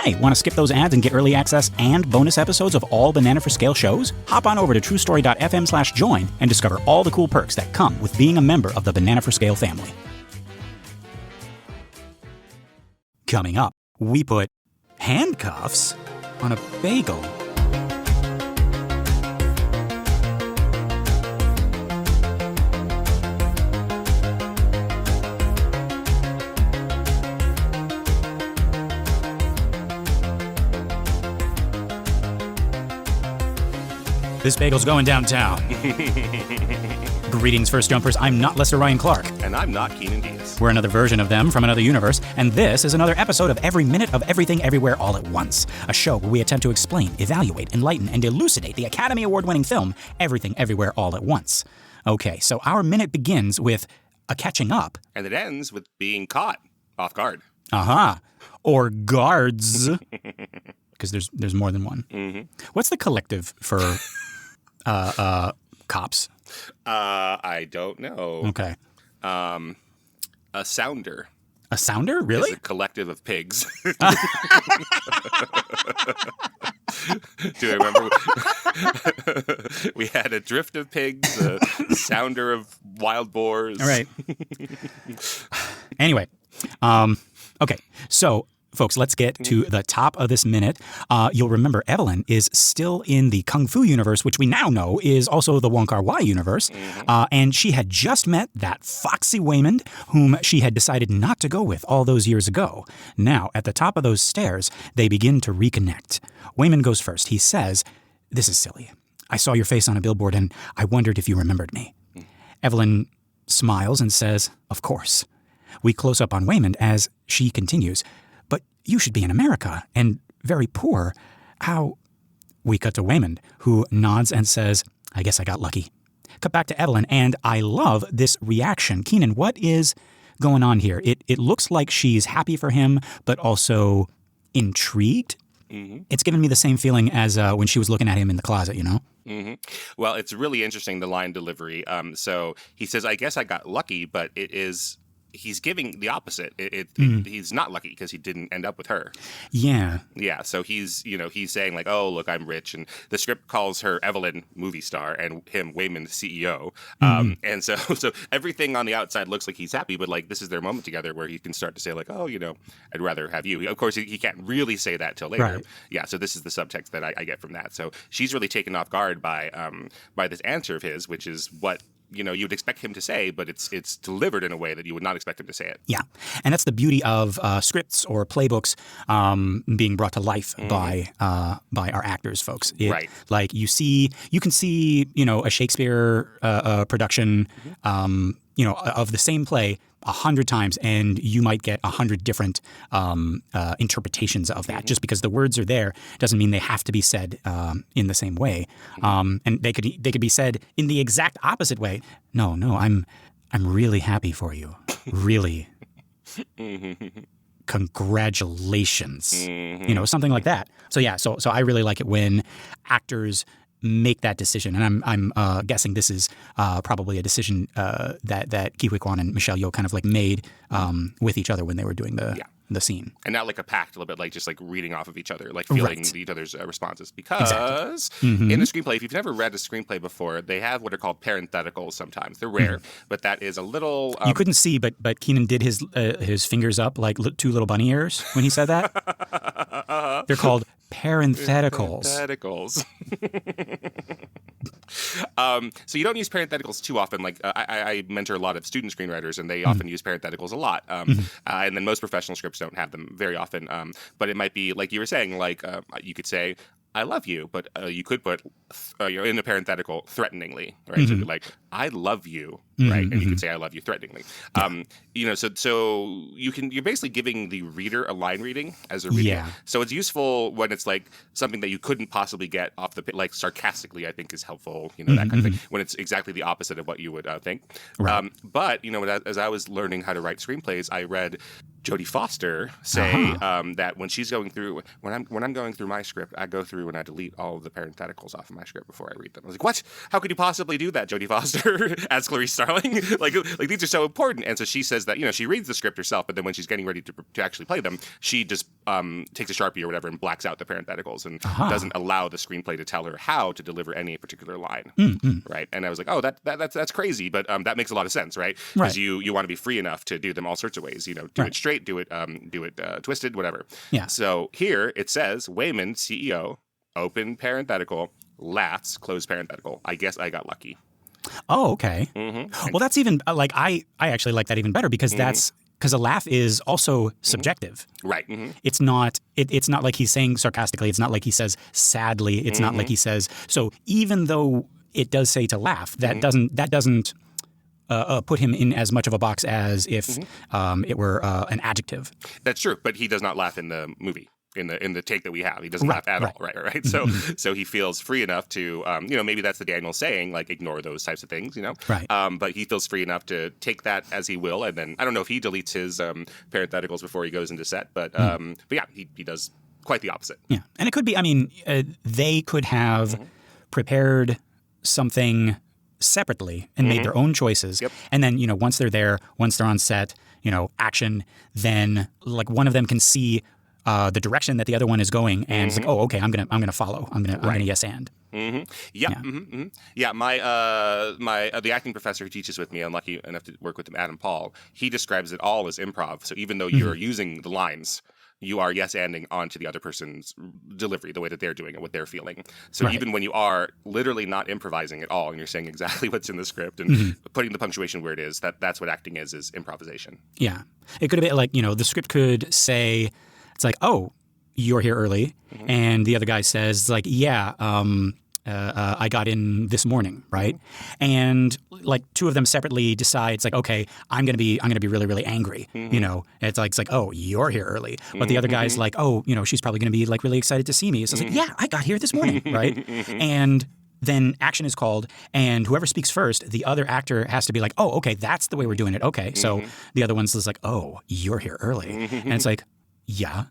Hey, want to skip those ads and get early access and bonus episodes of all Banana for Scale shows? Hop on over to truestory.fm/join and discover all the cool perks that come with being a member of the Banana for Scale family. Coming up, we put handcuffs on a bagel. This bagel's going downtown. Greetings, First Jumpers. I'm not Lester Ryan Clark. And I'm not Keenan Diaz. We're another version of them from another universe, and this is another episode of Every Minute of Everything Everywhere All at Once, a show where we attempt to explain, evaluate, enlighten, and elucidate the Academy Award-winning film Everything Everywhere All at Once. Okay, so our minute begins with a catching up. And it ends with being caught off guard. Aha. Or guards. Because there's more than one. Mm-hmm. What's the collective for cops? I don't know. Okay. A sounder. A sounder? Really? It's a collective of pigs. Do you remember? We had a drift of pigs, a sounder of wild boars. All right. Anyway, okay. So, folks, let's get to the top of this minute. You'll remember Evelyn is still in the Kung Fu universe, which we now know is also the Wong Kar-Wai universe. And she had just met that foxy Waymond, whom she had decided not to go with all those years ago. Now, at the top of those stairs, they begin to reconnect. Waymond goes first. He says, "This is silly. I saw your face on a billboard and I wondered if you remembered me." Evelyn smiles and says, "Of course." We close up on Waymond as she continues, "But you should be in America and very poor. How?" We cut to Waymond, who nods and says, "I guess I got lucky." Cut back to Evelyn, and I love this reaction. Keenan, what is going on here? It looks like she's happy for him, but also intrigued. Mm-hmm. It's given me the same feeling as when she was looking at him in the closet, you know? Mm-hmm. Well, it's really interesting, the line delivery. So he says, "I guess I got lucky," but it is... He's giving the opposite. He's not lucky because he didn't end up with her. Yeah. Yeah. So he's saying like, "Oh, look, I'm rich," and the script calls her Evelyn movie star and him Waymond CEO. And so everything on the outside looks like he's happy, but like this is their moment together where he can start to say like, "Oh, I'd rather have you." Of course, he can't really say that till later. Right. Yeah. So this is the subtext that I get from that. So she's really taken off guard by this answer of his, which is what you'd expect him to say, but it's delivered in a way that you would not expect him to say it. Yeah. And that's the beauty of scripts or playbooks being brought to life by our actors, folks. Right. Like you can see, a Shakespeare production, of the same play 100 times, and you might get 100 different interpretations of that. Just because the words are there doesn't mean they have to be said in the same way. And they could be said in the exact opposite way. No, I'm really happy for you. Really. Congratulations. Something like that. So yeah, so I really like it when actors make that decision, and I'm guessing this is probably a decision that Ke Huy Quan and Michelle Yeoh kind of like made with each other when they were doing the scene, and not like a pact, a little bit like just like reading off of each other, like feeling each other's responses. Because in the screenplay, if you've never read a screenplay before, they have what are called parentheticals. Sometimes they're rare, but that is a little. You couldn't see, but Keenan did his fingers up like two little bunny ears when he said that. They're called parentheticals. So you don't use parentheticals too often. Like I mentor a lot of student screenwriters, and they often use parentheticals a lot. And then most professional scripts don't have them very often. But it might be like you were saying, like you could say, "I love you," but you could put in a parenthetical threateningly, right? So like, "I love you," right? And you could say, "I love you" threateningly. So you're basically giving the reader a line reading as a reader. Yeah. So it's useful when it's like something that you couldn't possibly get off the like sarcastically. I think is helpful. That kind of thing. When it's exactly the opposite of what you would think. Right. But as I was learning how to write screenplays, I read Jodie Foster say that when she's going through when I'm going through my script, I go through and I delete all of the parentheticals off of my script before I read them. I was like, "What? How could you possibly do that, Jodie Foster?" character as Clarice Starling. like these are so important. And so she says that, she reads the script herself, but then when she's getting ready to actually play them, she just takes a Sharpie or whatever and blacks out the parentheticals and doesn't allow the screenplay to tell her how to deliver any particular line. Right. And I was like, oh, that's crazy, but that makes a lot of sense, right? Because you want to be free enough to do them all sorts of ways. Do it straight, do it twisted, whatever. Yeah. So here it says Wayman, CEO, open parenthetical, laughs, close parenthetical. I guess I got lucky. Oh, okay. Well, that's even I actually like that even better because that's because a laugh is also subjective. Right. It's not it's not like he's saying sarcastically. It's not like he says sadly. It's not like he says. So even though it does say to laugh, that doesn't put him in as much of a box as if it were an adjective. That's true, but he does not laugh in the movie. In the take that we have, he doesn't laugh at all, right? So he feels free enough to, maybe that's the Daniel saying, like ignore those types of things, Right. But he feels free enough to take that as he will, and then I don't know if he deletes his parentheticals before he goes into set, but yeah, he does quite the opposite. Yeah, and it could be. I mean, they could have prepared something separately and made their own choices, and then once they're there, once they're on set, action, then like one of them can see the direction that the other one is going, and it's like, oh, okay, I'm gonna follow. I'm gonna yes and. Yeah. My the acting professor who teaches with me, I'm lucky enough to work with him, Adam Paul. He describes it all as improv. So even though you're using the lines, you are yes-anding onto the other person's delivery, the way that they're doing it, what they're feeling. So even when you are literally not improvising at all, and you're saying exactly what's in the script and putting the punctuation where it is, that's what acting is improvisation. Yeah, it could have been like the script could say. It's like, oh, you're here early. And the other guy says, like, yeah, I got in this morning, right? And like two of them separately decide, it's like, okay, I'm gonna be really, really angry. It's like, oh, you're here early. But the other guy's like, oh, she's probably gonna be like really excited to see me. So it's like, yeah, I got here this morning, right? And then action is called, and whoever speaks first, the other actor has to be like, oh, okay, that's the way we're doing it. Okay. So the other one's just like, oh, you're here early. And it's like, yeah,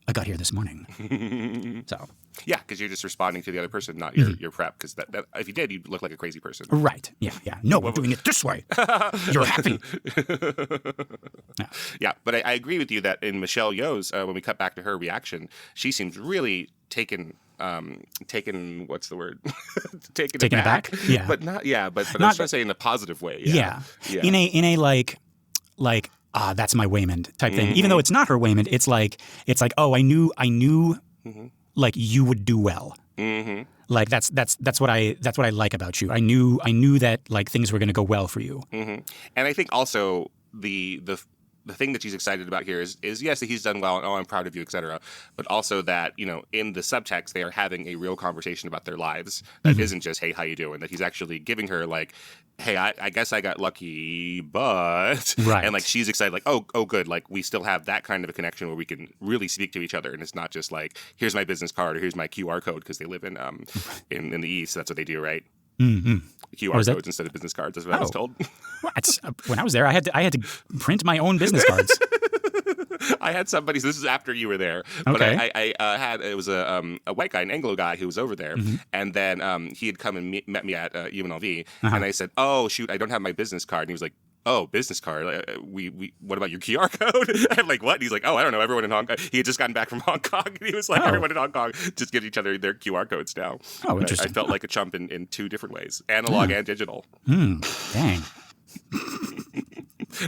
I got here this morning. So yeah, because you're just responding to the other person, not your prep. Because that if you did, you'd look like a crazy person. Right. Yeah. No, we're doing it this way. You're happy. Yeah, but I agree with you that in Michelle Yeoh's, when we cut back to her reaction, she seems really taken. What's the word? taken aback. Yeah, but not. Yeah, but not, I was trying to say in a positive way. Yeah. In a like. That's my Waymond type thing. Even though it's not her Waymond, it's like, oh, I knew, like you would do well. Like that's what I like about you. I knew that like things were going to go well for you. And I think also the thing that she's excited about here is yes, that he's done well, and oh, I'm proud of you, etc. But also that, in the subtext, they are having a real conversation about their lives that isn't just, hey, how you doing? That he's actually giving her like, hey, I guess I got lucky, but and like she's excited, like, oh, good, like we still have that kind of a connection where we can really speak to each other, and it's not just like, here's my business card or here's my QR code, because they live in the East, so that's what they do, right? QR codes instead of business cards. That's what I was told. What? When I was there, I had to print my own business cards. I had somebody. So this is after you were there, but I had it was a white guy, an Anglo guy who was over there, and then he had come and met me at UNLV, and I said, "Oh shoot, I don't have my business card," and he was like, oh, business card. We what about your QR code? I'm like, what? And he's like, oh, I don't know. Everyone in Hong Kong. He had just gotten back from Hong Kong. And he was like, everyone in Hong Kong just give each other their QR codes now. Oh, interesting. I felt like a chump in two different ways, analog and digital. Dang.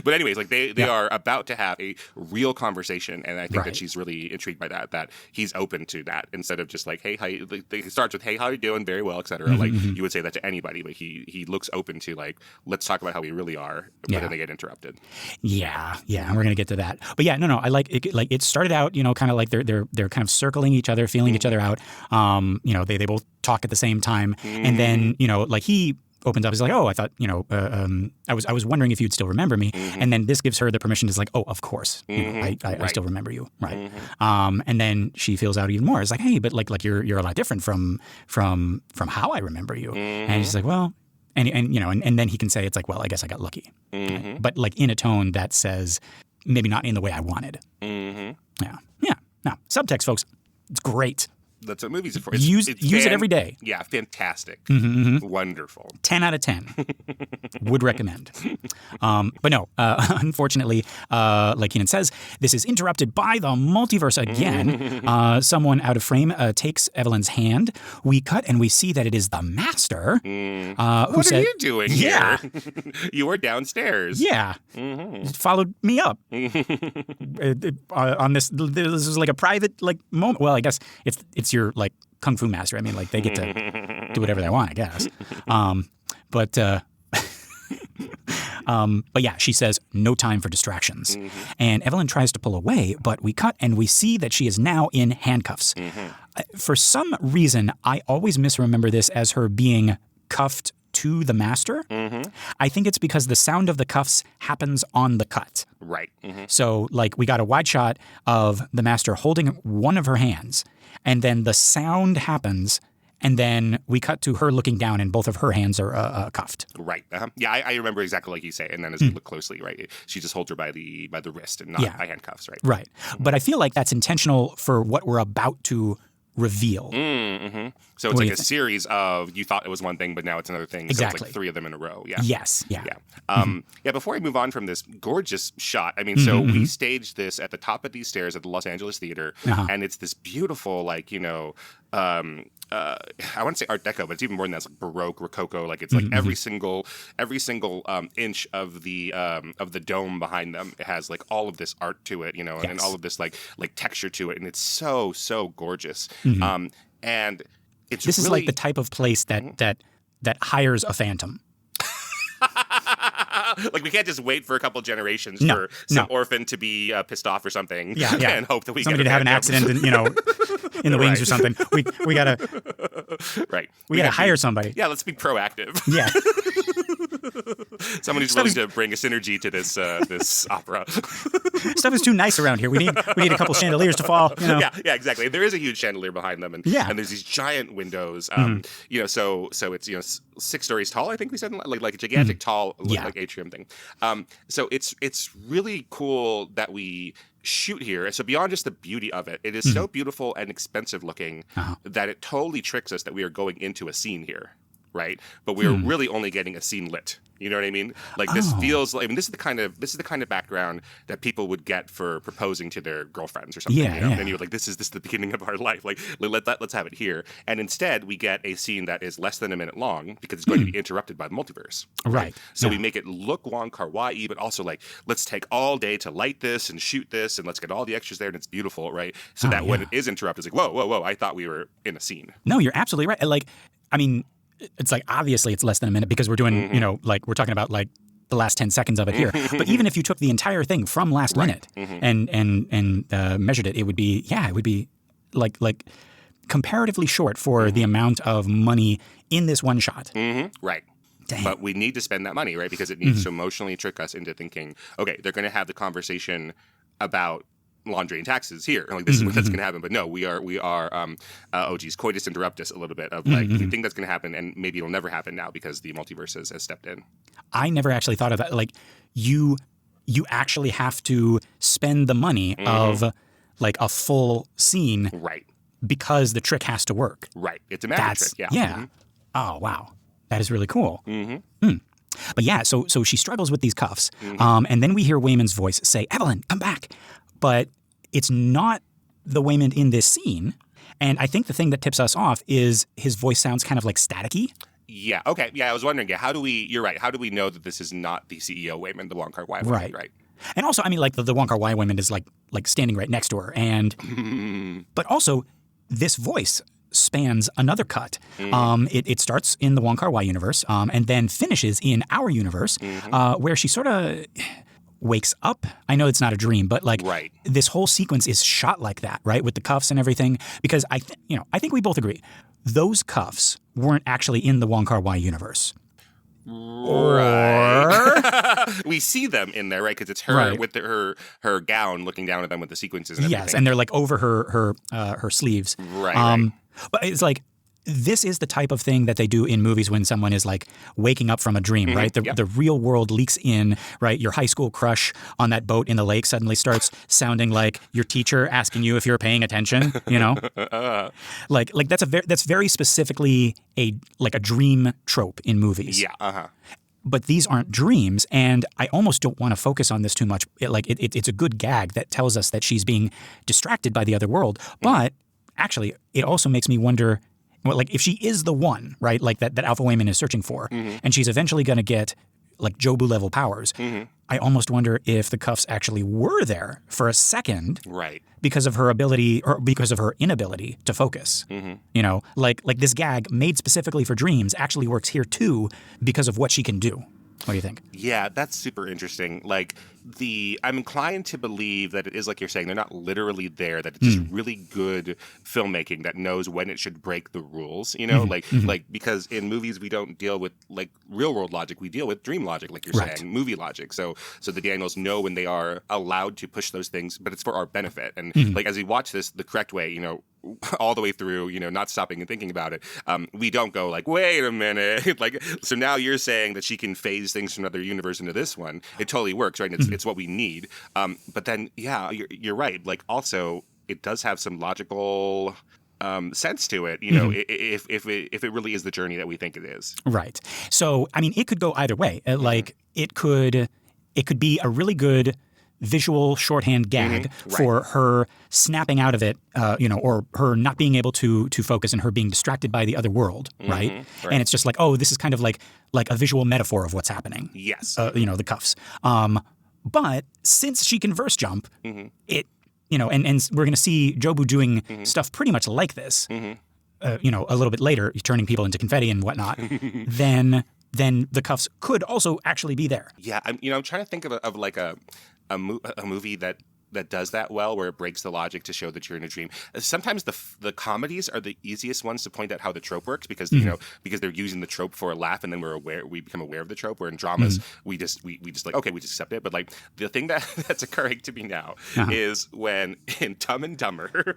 But anyways, like they are about to have a real conversation, and I think that she's really intrigued by that he's open to that instead of just like, hey, how you, it starts with, hey, how you doing? Very well, etc. Like you would say that to anybody, but he looks open to like, let's talk about how we really are, but then they get interrupted. Yeah, and we're gonna get to that. But yeah, no, I like it. Like it started out, kind of like they're kind of circling each other, feeling each other out. They both talk at the same time, and then like he opens up. He's like, oh, I thought, I was wondering if you'd still remember me. And then this gives her the permission to like, oh, of course, I still remember you, right? And then she feels out even more. It's like, hey, but like you're a lot different from how I remember you. And she's like, well, and then he can say, it's like, well, I guess I got lucky, but like in a tone that says maybe not in the way I wanted. Yeah. No, subtext, folks, it's great. That's what movies are for. Use it every day. Yeah, fantastic. Wonderful. 10 out of 10. Would recommend. But no, unfortunately, like Keenan says, this is interrupted by the multiverse again. Someone out of frame takes Evelyn's hand. We cut and we see that it is the Master. What are you doing here? You were downstairs. Yeah. Followed me up. On this is like a private like moment. Well, I guess it's your like kung fu master. I mean, like they get to do whatever they want, I guess. But yeah, she says no time for distractions. And Evelyn tries to pull away, but we cut and we see that she is now in handcuffs. For some reason, I always misremember this as her being cuffed to the Master. I think it's because the sound of the cuffs happens on the cut. Right. So, like, we got a wide shot of the Master holding one of her hands, and then the sound happens, and then we cut to her looking down, and both of her hands are cuffed. Right. Yeah, I remember exactly like you say. And then as we look closely, right, she just holds her by the wrist and not by handcuffs, right? Right. But I feel like that's intentional for what we're about to reveal. So it's like a series of, you thought it was one thing, but now it's another thing. Exactly. So it's like 3 of them in a row. Yeah. Yes. Yeah. Yeah. Before I move on from this gorgeous shot, I mean, so we staged this at the top of these stairs at the Los Angeles Theater, and it's this beautiful, like, you know, I want to say Art Deco, but it's even more than that. It's like Baroque, Rococo. Like it's like every single inch of the dome behind them, it has like all of this art to it, you know, and all of this like texture to it, and it's so gorgeous. And it's this is like the type of place that hires a phantom. Like we can't just wait for a couple generations for some orphan to be pissed off or something. Yeah. And hope that we somebody get to have an accident, and, you know, in the wings or something. We gotta We gotta hire somebody. Yeah, let's be proactive. Yeah. Someone who's willing to bring a synergy to this this opera. Stuff is too nice around here. We need a couple chandeliers to fall. You know? Yeah, exactly. There is a huge chandelier behind them, and there's these giant windows. You know, so it's, you know, 6 stories tall. I think we said like a gigantic tall like atrium thing. So it's really cool that we shoot here. So beyond just the beauty of it, it is so beautiful and expensive looking that it totally tricks us that we are going into a scene here. Right, but we're really only getting a scene lit. You know what I mean? Like this feels like, I mean, this is the kind of background that people would get for proposing to their girlfriends or something. You know? And you're like, this is the beginning of our life. Like let's have it here. And instead, we get a scene that is less than a minute long because it's going to be interrupted by the multiverse. Right. So we make it look Wong Kar-Wai, but also like, let's take all day to light this and shoot this, and let's get all the extras there, and it's beautiful, right? So that when it is interrupted, it's like, whoa, I thought we were in a scene. No, you're absolutely right. Like, I mean, it's like, obviously it's less than a minute because we're doing, you know, like we're talking about like the last 10 seconds of it here. But even if you took the entire thing from last minute and measured it, it would be like comparatively short for the amount of money in this one shot. Right. Dang. But we need to spend that money, right? Because it needs to emotionally trick us into thinking, okay, they're going to have the conversation about laundry and taxes here. Like this is what that's going to happen. But no, we are coitus interruptus a little bit of like, we think that's going to happen, and maybe it'll never happen now because the multiverse has stepped in. I never actually thought of that. Like you actually have to spend the money of like a full scene, right? Because the trick has to work. Right. It's a magic trick. Yeah. Oh wow, that is really cool. But yeah, so she struggles with these cuffs, and then we hear Wayman's voice say, "Evelyn, come back." But it's not the Wayman in this scene. And I think the thing that tips us off is his voice sounds kind of like staticky. Yeah. Okay. Yeah. I was wondering, you're right. How do we know that this is not the CEO Wayman, the Wong Kar-Wai Wayman? Right. And also, I mean, like the Wong Kar-Wai Wayman is like standing right next to her. And, but also this voice spans another cut. It starts in the Wong Kar-Wai universe, and then finishes in our universe, where she sort of wakes up. I know it's not a dream, but like this whole sequence is shot like that, right? With the cuffs and everything. Because I think we both agree those cuffs weren't actually in the Wong Kar-Wai universe. Right. We see them in there, right? Because it's her with her gown looking down at them with the sequences and everything. Yes, and they're like over her sleeves. Right. But it's like this is the type of thing that they do in movies when someone is like waking up from a dream, right? The real world leaks in, right? Your high school crush on that boat in the lake suddenly starts sounding like your teacher asking you if you're paying attention, you know? Like that's very specifically a dream trope in movies. Yeah, But these aren't dreams, and I almost don't want to focus on this too much. It's a good gag that tells us that she's being distracted by the other world, but actually, it also makes me wonder, well, like if she is the one, right, like that Alpha Wayman is searching for, and she's eventually going to get like Jobu level powers, I almost wonder if the cuffs actually were there for a second, right, because of her ability or because of her inability to focus. You know, like this gag made specifically for dreams actually works here too because of what she can do. What do you think? Yeah, that's super interesting. Like I'm inclined to believe that it is like you're saying, they're not literally there, that it's just really good filmmaking that knows when it should break the rules, you know? Like because in movies we don't deal with like real world logic, we deal with dream logic, like you're saying, movie logic. So the Daniels know when they are allowed to push those things, but it's for our benefit. And like as we watch this the correct way, you know, all the way through, you know, not stopping and thinking about it, we don't go like, wait a minute. Like, so now you're saying that she can phase things from another universe into this one. It totally works, right? And it's what we need. But then, yeah, you're right. Like, also, it does have some logical sense to it, you know, if it really is the journey that we think it is. Right. So, I mean, it could go either way. Like, it could be a really good visual shorthand gag for her snapping out of it, you know, or her not being able to focus and her being distracted by the other world, right? And it's just like, oh, this is kind of like a visual metaphor of what's happening. Yes. You know, the cuffs. But since she can verse jump, it, you know, and we're going to see Jobu doing stuff pretty much like this, you know, a little bit later, turning people into confetti and whatnot, then the cuffs could also actually be there. Yeah, I'm trying to think of like a movie that does that well, where it breaks the logic to show that you're in a dream. Sometimes the comedies are the easiest ones to point out how the trope works, because you know, because they're using the trope for a laugh, and then we become aware of the trope. Where in dramas we just like, okay, we just accept it. But like the thing that's occurring to me now is when in Dumb and Dumber,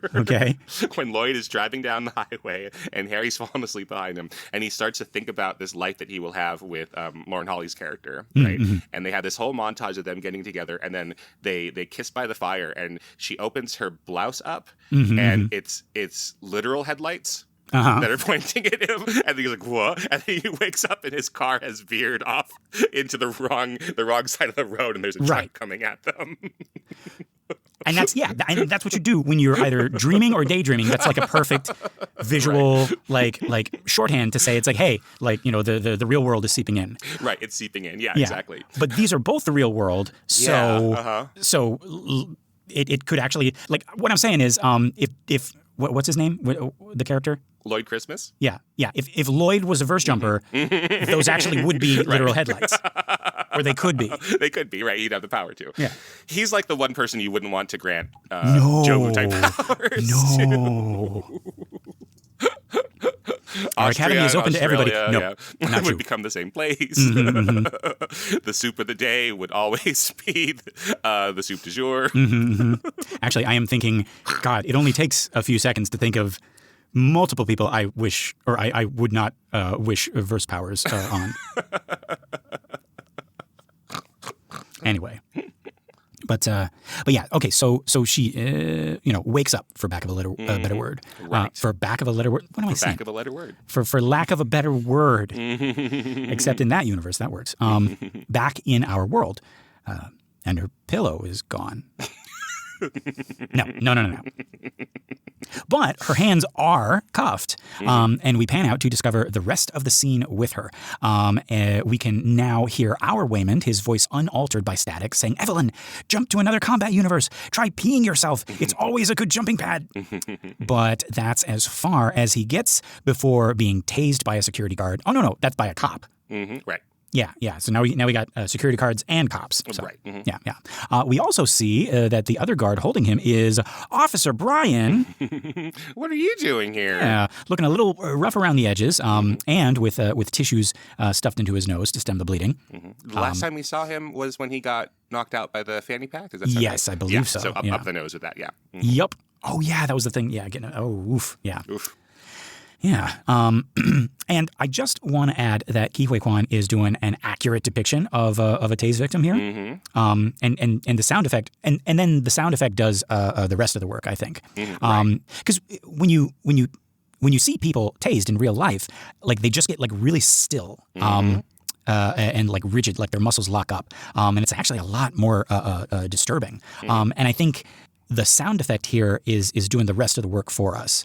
when Lloyd is driving down the highway and Harry's falling asleep behind him, and he starts to think about this life that he will have with Lauren Holly's character, right? And they have this whole montage of them getting together, and then they kiss by the fire, and she opens her blouse up, and it's literal headlights that are pointing at him, and he's like, what? And then he wakes up and his car has veered off into the wrong side of the road, and there's a truck coming at them. And that's what you do when you're either dreaming or daydreaming. That's like a perfect visual like shorthand to say, it's like, hey, like, you know, the real world is seeping in. Right, it's seeping in. Yeah, exactly. But these are both the real world, so it could actually, like, what I'm saying is, if what's his name? The character? Lloyd Christmas? Yeah. If Lloyd was a verse jumper, those actually would be literal headlights. Or they could be. They could be, right? He'd have the power to. Yeah. He's like the one person you wouldn't want to grant Jobu type powers. No. Our academy is open to everybody. No, not would true. become the same place. The soup of the day would always be the soup du jour. Actually, I am thinking, God, it only takes a few seconds to think of multiple people I wish, or I would not wish verse powers on. Anyway. But yeah, okay. So she wakes up, for lack of a better word. Right. For back of a letter word. What am I saying? Back of a letter word. For lack of a better word. Except in that universe, that works. Back in our world, and her pillow is gone. No. But her hands are cuffed, and we pan out to discover the rest of the scene with her. We can now hear our Waymond, his voice unaltered by static, saying, "Evelyn, jump to another combat universe. Try peeing yourself. It's always a good jumping pad." But that's as far as he gets before being tased by a security guard. Oh, no, that's by a cop. Right. Yeah. So now we got security guards and cops. So, right. Yeah. We also see that the other guard holding him is Officer Brian. What are you doing here? Yeah, looking a little rough around the edges, and with tissues stuffed into his nose to stem the bleeding. The last time we saw him was when he got knocked out by the fanny pack. Is that yes, right? I believe so. So up the nose with that. Yeah. Yep. Oh yeah, that was the thing. Yeah. Oof. Yeah. Oof. Yeah. And I just want to add that Ke Huy Quan is doing an accurate depiction of a tase victim here. And the sound effect, and then the sound effect does the rest of the work, I think. Because when you see people tased in real life, like they just get like really still. And like rigid, like their muscles lock up. And it's actually a lot more disturbing. And I think the sound effect here is doing the rest of the work for us.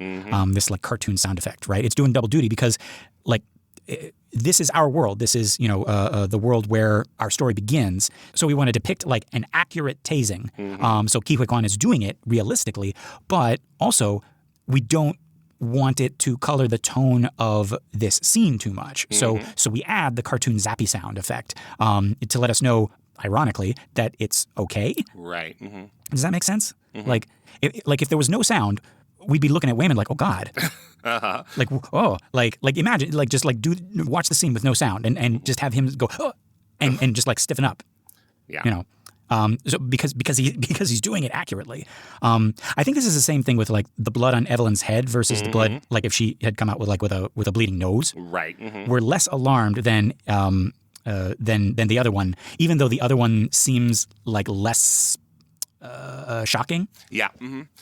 This like cartoon sound effect, right? It's doing double duty because like this is our world. This is, the world where our story begins. So we want to depict like an accurate tasing. So Ke Huy Quan is doing it realistically, but also we don't want it to color the tone of this scene too much. So we add the cartoon zappy sound effect to let us know, ironically, that it's okay. Right. Does that make sense? Like if there was no sound, we'd be looking at Wayman like, oh God. Like, oh, like imagine, like just like watch the scene with no sound and just have him go, oh, and just like stiffen up. Yeah. So because he's doing it accurately. I think this is the same thing with like the blood on Evelyn's head versus the blood, like if she had come out with a bleeding nose. Right. We're less alarmed than the other one, even though the other one seems like less shocking. Yeah.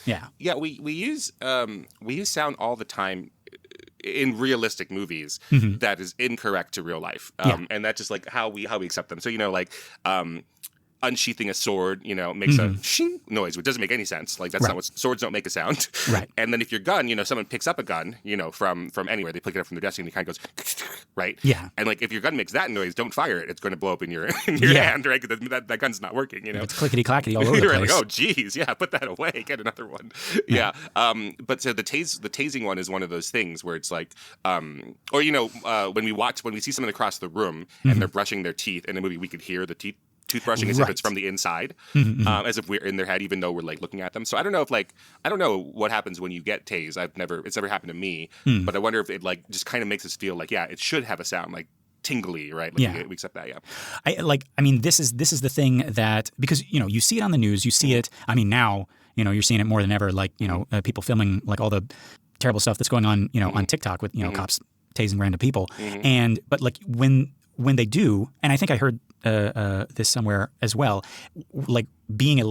Yeah. Yeah. We use sound all the time in realistic movies that is incorrect to real life. And that's just like how we accept them. So, unsheathing a sword, makes a shing noise, which doesn't make any sense. Like that's not what swords don't make a sound. Right. And then if your gun, someone picks up a gun, from anywhere, they pick it up from their desk and it kind of goes, right? Yeah. And like if your gun makes that noise, don't fire it. It's going to blow up in your hand, right? Because that gun's not working. It's clickety clackety all over the You're place. like, oh geez, yeah, put that away, get another one. Yeah. But so the tasing one is one of those things where it's like, when we see someone across the room and they're brushing their teeth in a movie, we could hear the toothbrushing as if it's from the inside, as if we're in their head, even though we're like looking at them. So I don't know what happens when you get tased. It's never happened to me, but I wonder if it like just kind of makes us feel like, yeah, it should have a sound like tingly, right? Like we accept that, yeah. This is the thing that, because, you see it on the news, you see it, now, you're seeing it more than ever, like, people filming like all the terrible stuff that's going on, on TikTok with, cops tasing random people. But like when they do, and I think I heard this somewhere as well, like being in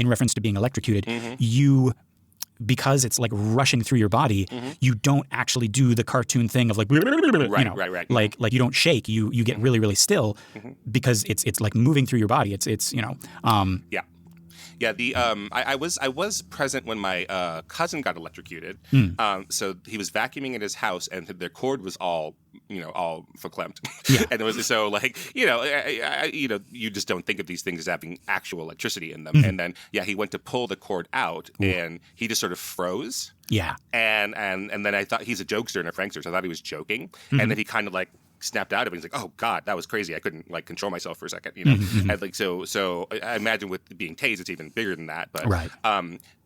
reference to being electrocuted, because it's like rushing through your body, you don't actually do the cartoon thing of like, right. Like you don't shake, you get really, really still because it's like moving through your body. It's yeah. Yeah, I was present when my cousin got electrocuted. So he was vacuuming at his house, and their cord was all verklempt. Yeah. And it was so like you just don't think of these things as having actual electricity in them. And then he went to pull the cord out, and he just sort of froze. Yeah. And then I thought, he's a jokester and a prankster, so I thought he was joking. And then he kind of like snapped out of it. He's like, oh God, that was crazy. I couldn't like control myself for a second, And like, so I imagine with being tased, it's even bigger than that. But, right.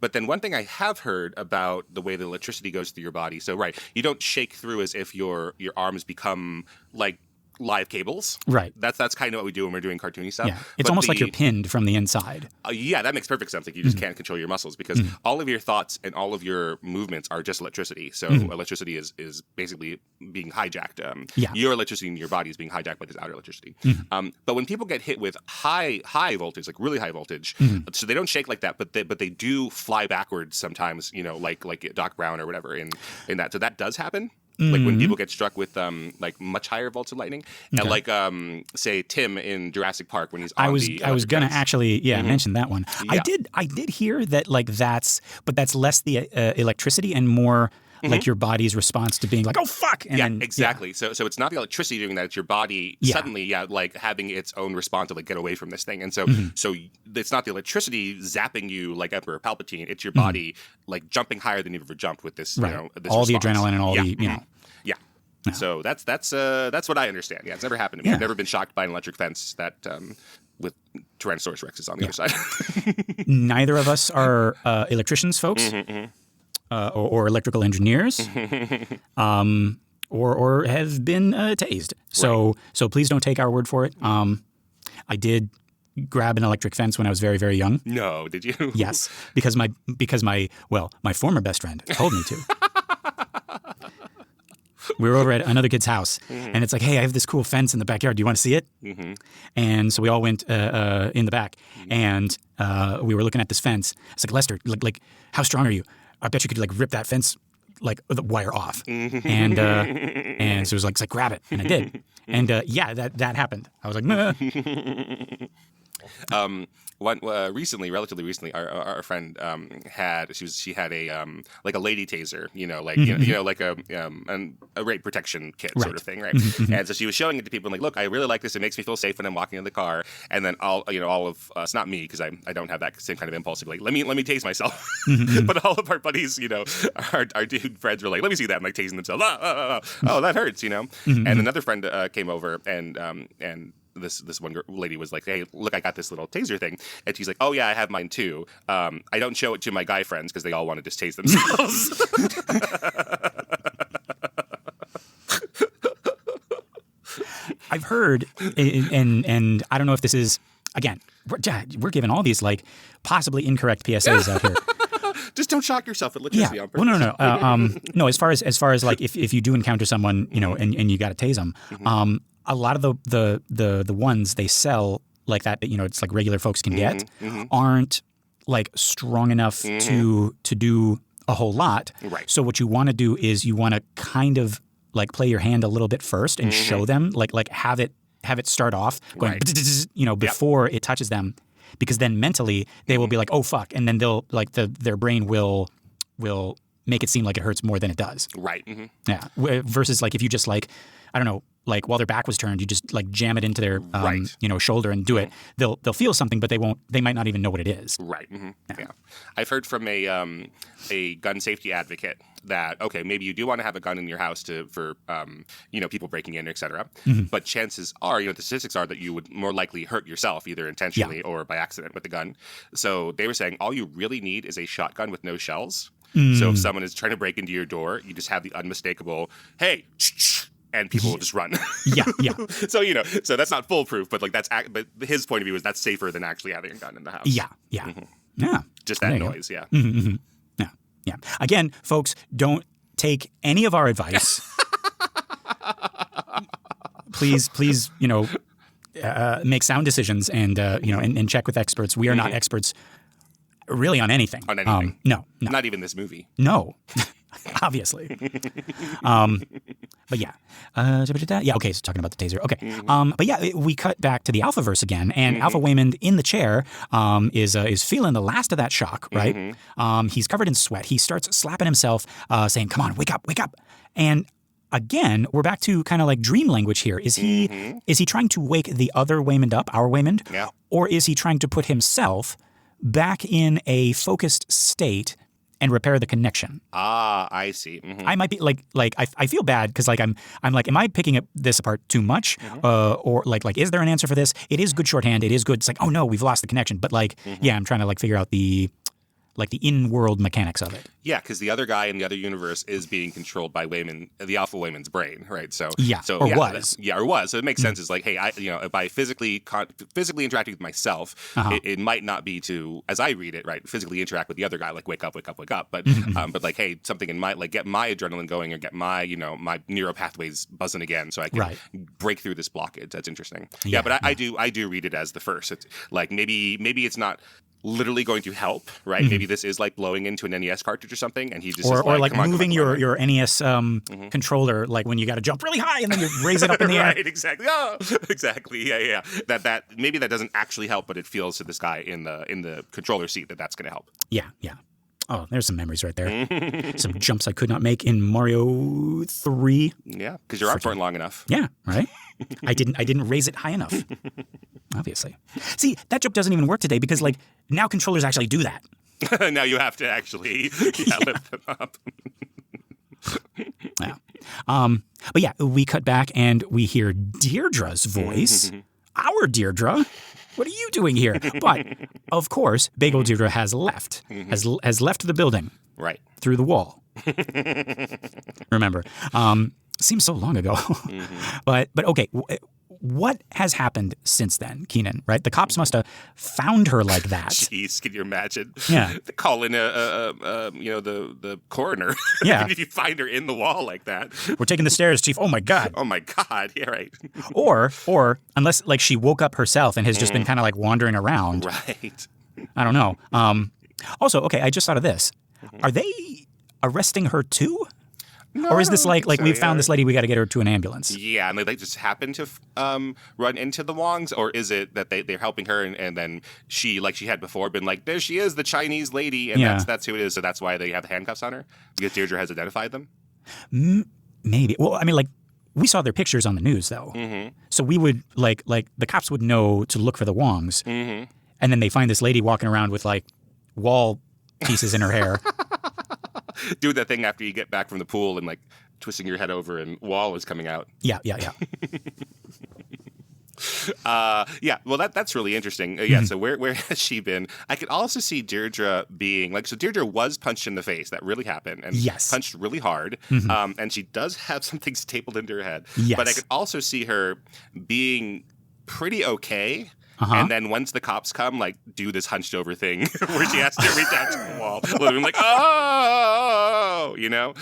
But then one thing I have heard about the way the electricity goes through your body. So, right. You don't shake through as if your arms become like live cables. Right. That's kind of what we do when we're doing cartoony stuff. Yeah. It's almost like you're pinned from the inside. Yeah, that makes perfect sense. Like you just can't control your muscles because all of your thoughts and all of your movements are just electricity. So electricity is basically being hijacked. Your electricity in your body is being hijacked by this outer electricity. But when people get hit with high voltage, like really high voltage, so they don't shake like that, but they do fly backwards sometimes, like Doc Brown or whatever in that. So that does happen. Like when people get struck with like much higher volts of lightning, and like say Tim in Jurassic Park when he's on I was gonna actually mention that one. Yeah. I did hear that like that's less the electricity and more like your body's response to being like, oh fuck. And then, exactly. So it's not the electricity doing that; it's your body suddenly like having its own response to like get away from this thing. And so it's not the electricity zapping you like Emperor Palpatine; it's your body like jumping higher than you've ever jumped with this. This all response. the adrenaline and all the Yeah. So that's what I understand. Yeah, it's never happened to me. Yeah. I've never been shocked by an electric fence that with Tyrannosaurus Rexes on the other side. Neither of us are electricians, folks, or electrical engineers, or have been tased. So please don't take our word for it. I did grab an electric fence when I was very, very young. No, did you? Yes, because my former best friend told me to. We were over at another kid's house, and it's like, hey, I have this cool fence in the backyard. Do you want to see it? And so we all went in the back, and we were looking at this fence. It's like, Lester, like, how strong are you? I bet you could like rip that fence, like the wire off. And so it was like, grab it, and I did. And yeah, that happened. I was like, nah. Relatively recently, our friend she had a like a lady taser, like a rape protection kit sort of thing, right? And so she was showing it to people and like, look, I really like this. It makes me feel safe when I'm walking in the car. And then all of us, not me because I don't have that same kind of impulse to be like, let me tase myself. But all of our buddies, our dude friends were like, let me see that, and like tasing themselves. Oh, that hurts, And another friend came over and this one lady was like, hey, look, I got this little taser thing. And she's like, oh, yeah, I have mine too. I don't show it to my guy friends because they all want to just tase themselves. I've heard, and I don't know if this is, again, we're giving all these like possibly incorrect PSAs out here. Just don't shock yourself with electricity on purpose. Well, no. No, as far as like if you do encounter someone, and you got to tase them, a lot of the ones they sell like that, it's like regular folks can get, aren't like strong enough to do a whole lot. Right. So what you want to do is you want to kind of like play your hand a little bit first and show them, like have it start off going, before it touches them, because then mentally they will be like, oh fuck, and then they'll like their brain will make it seem like it hurts more than it does. Right. Yeah. Versus like if you just like, I don't know, like while their back was turned, you just like jam it into their shoulder and do it. They'll feel something, but they might not even know what it is. Right. Yeah. I've heard from a gun safety advocate that, okay, maybe you do want to have a gun in your house for people breaking in, et cetera. But chances are, the statistics are that you would more likely hurt yourself either intentionally or by accident with the gun. So they were saying all you really need is a shotgun with no shells. So if someone is trying to break into your door, you just have the unmistakable, hey, and people will just run. Yeah. So so that's not foolproof, but like but his point of view is that's safer than actually having a gun in the house. Yeah. Yeah. Just that noise. Yeah. Yeah. Again, folks, don't take any of our advice. Please, make sound decisions and and check with experts. We are not experts, really, on anything. On anything. No. Not even this movie. No. Obviously. But yeah. Yeah, okay, so talking about the taser. Okay. But yeah, we cut back to the Alphaverse again, and Alpha Waymond in the chair is feeling the last of that shock, right? He's covered in sweat. He starts slapping himself, saying, come on, wake up. And again, we're back to kind of like dream language here. Is he trying to wake the other Waymond up, our Waymond? Yeah. Or is he trying to put himself back in a focused state and repair the connection? I see. I might be like I feel bad because like I'm like, am I picking this apart too much? Or like is there an answer for this? It is good shorthand. It is good. It's like, oh no, we've lost the connection. But like, yeah, I'm trying to like figure out the in-world mechanics of it. Yeah, because the other guy in the other universe is being controlled by Waymond, the Alpha Waymond's brain, right? So was. So it makes sense. It's like, hey, if I physically interacting with myself, it might not be to, as I read it, right, physically interact with the other guy, like wake up, but but like, hey, something in my like get my adrenaline going or get my my neural pathways buzzing again, so I can break through this blockage. That's interesting. Yeah, but I do read it as the first. It's like maybe it's not literally going to help, right? Maybe this is like blowing into an NES cartridge or something, and he just or like moving your NES controller, like when you got to jump really high and then you raise it up in the air. Right, exactly. Oh, exactly. Yeah. That maybe that doesn't actually help, but it feels to this guy in the controller seat that's going to help. Yeah. Oh, there's some memories right there. Some jumps I could not make in Mario 3. Yeah, because your arms weren't long enough. Yeah, right. I didn't raise it high enough. Obviously. See, that joke doesn't even work today because like now controllers actually do that. Now you have to actually lift them up. Yeah. But yeah, we cut back and we hear Deirdre's voice. Our Deirdre. What are you doing here? But of course, Bagel Deirdre has left. Has left the building. Right. Through the wall. Remember. Seems so long ago. But okay, what has happened since then, Keenan, right? The cops must have found her like that. Jeez, can you imagine? Yeah. They call in the coroner. Yeah. If you find her in the wall like that. We're taking the stairs, Chief. Oh my God. Oh my God. Yeah, right. Or unless like she woke up herself and has just been kind of like wandering around. Right. I don't know. Also, okay, I just thought of this. Are they arresting her too? No, Or is this like we yeah. found this lady, we got to get her to an ambulance? Yeah, and they just happen to run into the Wongs, or is it that they're helping her and then she, like she had before, been like, there she is, the Chinese lady, and that's who it is, so that's why they have the handcuffs on her? Because Deirdre has identified them? Maybe. Well, I mean, like, we saw their pictures on the news, though. Mm-hmm. So we would, like the cops would know to look for the Wongs, and then they find this lady walking around with, like, wall pieces in her hair. Do that thing after you get back from the pool and like twisting your head over and wall is coming out. Yeah. Yeah, well, that's really interesting. So where has she been? I could also see Deirdre being like, so Deirdre was punched in the face. That really happened. And punched really hard. And she does have some things stapled into her head. Yes. But I could also see her being pretty okay. And then once the cops come, like, do this hunched over thing where she has to reach out to the wall. Literally like, oh, you know?